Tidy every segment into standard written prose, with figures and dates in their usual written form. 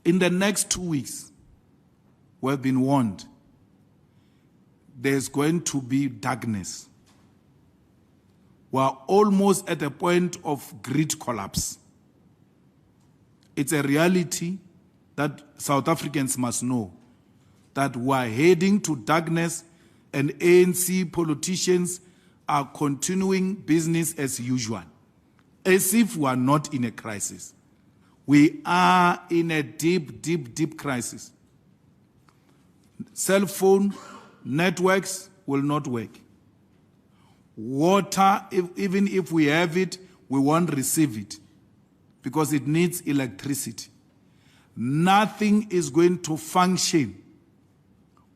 In the next 2 weeks, we've been warned, there's going to be darkness. We're almost at a point of grid collapse. It's a reality that South Africans must know, that we're heading to darkness, and ANC politicians are continuing business as usual, as if we are not in a crisis. We are in a deep, deep, deep crisis. Cell phone networks will not work. Water, even if we have it, we won't receive it because it needs electricity. Nothing is going to function.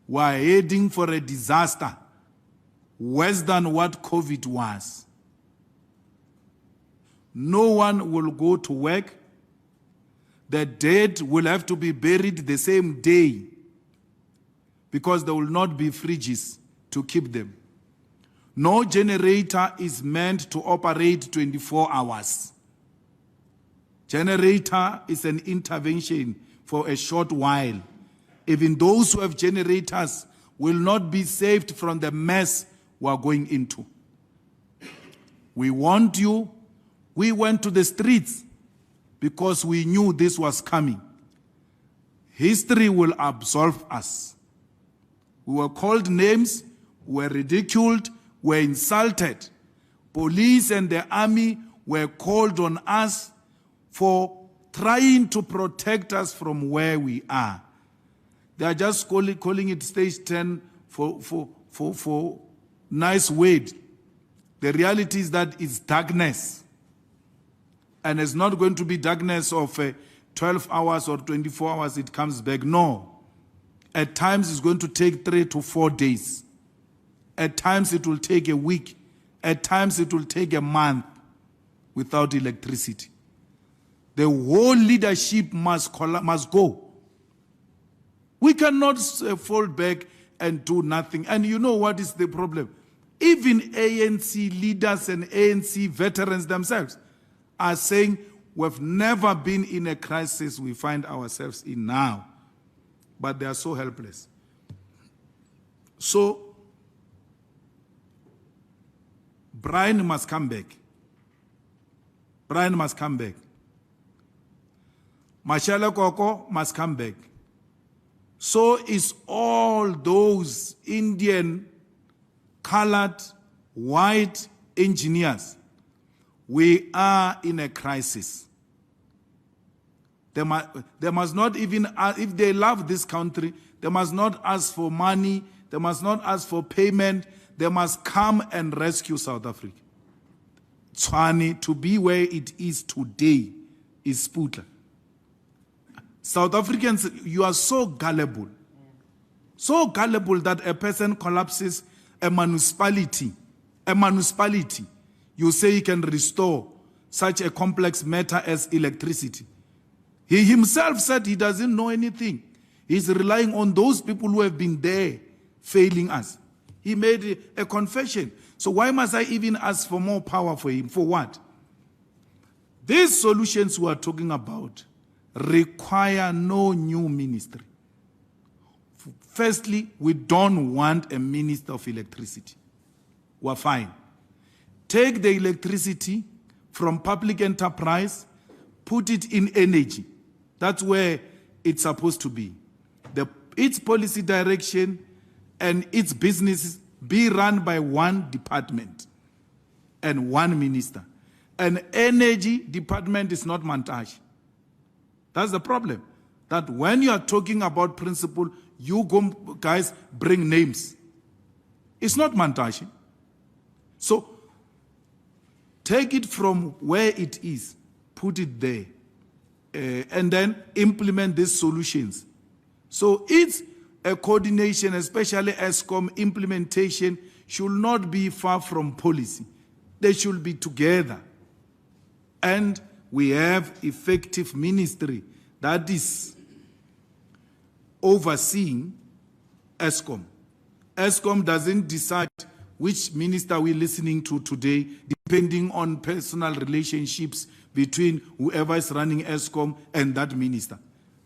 We're heading for a disaster, worse than what COVID was. No one will go to work. The dead will have to be buried the same day because there will not be fridges to keep them. No generator is meant to operate 24 hours. Generator is an intervention for a short while. Even those who have generators will not be saved from the mess we are going into. We warned you. We went to the streets because we knew this was coming. History will absolve us. We were called names, we were ridiculed, we were insulted. Police and the army were called on us for trying to protect us from where we are. They are just calling it stage 10 for nice word. The reality is that it's darkness. And it's not going to be darkness of 12 hours or 24 hours, it comes back. No. At times it's going to take 3 to 4 days. At times it will take a week. At times it will take a month without electricity. The whole leadership must go. We cannot fall back and do nothing. And you know what is the problem? Even ANC leaders and ANC veterans themselves are saying we've never been in a crisis we find ourselves in now. But they are so helpless. So, Brian must come back. Brian must come back. Mashele Koko must come back. So is all those Indian, colored, white engineers. We are in a crisis. They must not even, if they love this country, they must not ask for money, they must not ask for payment, they must come and rescue South Africa. Tshwane, to be where it is today, is Sputla. South Africans, you are so gullible that a person collapses a municipality. You say he can restore such a complex matter as electricity. He himself said he doesn't know anything. He's relying on those people who have been there failing us. He made a confession. So why must I even ask for more power for him? For what? These solutions we are talking about require no new ministry. Firstly, we don't want a minister of electricity. We're fine. Take the electricity from public enterprise, put it in energy. That's where it's supposed to be. Its policy direction and its businesses be run by one department and one minister. An energy department is not montage. That's the problem. That when you are talking about principle, you guys bring names. It's not montage. So, take it from where it is, put it there, and then implement these solutions. So it's a coordination, especially ESCOM implementation, should not be far from policy. They should be together. And we have effective ministry that is overseeing ESCOM. ESCOM doesn't decide which minister we're listening to today, depending on personal relationships between whoever is running ESCOM and that minister.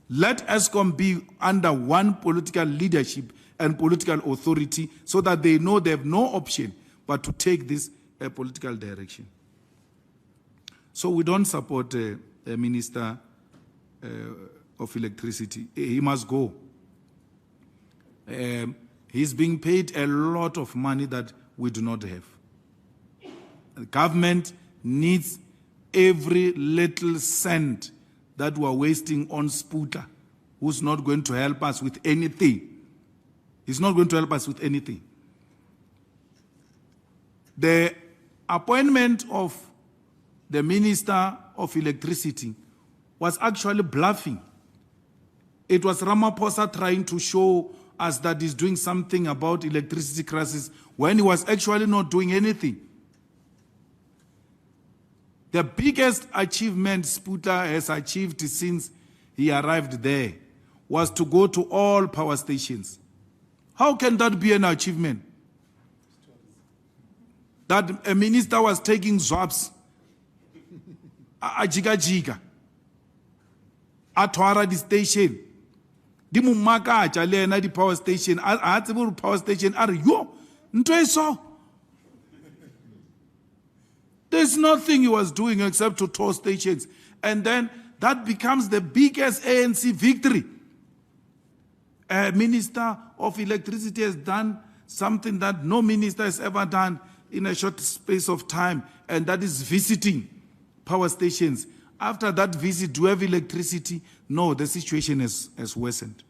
Let ESCOM be under one political leadership and political authority so that they know they have no option but to take this political direction. So we don't support a Minister of Electricity. He must go. He's being paid a lot of money that we do not have. The government needs every little cent that we are wasting on Sputa, who's not going to help us with anything. He's not going to help us with anything. The appointment of the Minister of Electricity was actually bluffing. It was Ramaphosa trying to show us that he's doing something about electricity crisis when he was actually not doing anything. The biggest achievement Sputa has achieved since he arrived there was to go to all power stations. How can that be an achievement? That a minister was taking zwabs, jiga, atwara the station, di mumaka lena the power station, power station are yo, ntweso. There's nothing he was doing except to tour stations. And then that becomes the biggest ANC victory. A Minister of Electricity has done something that no minister has ever done in a short space of time, and that is visiting power stations. After that visit, do we have electricity? No, the situation has worsened.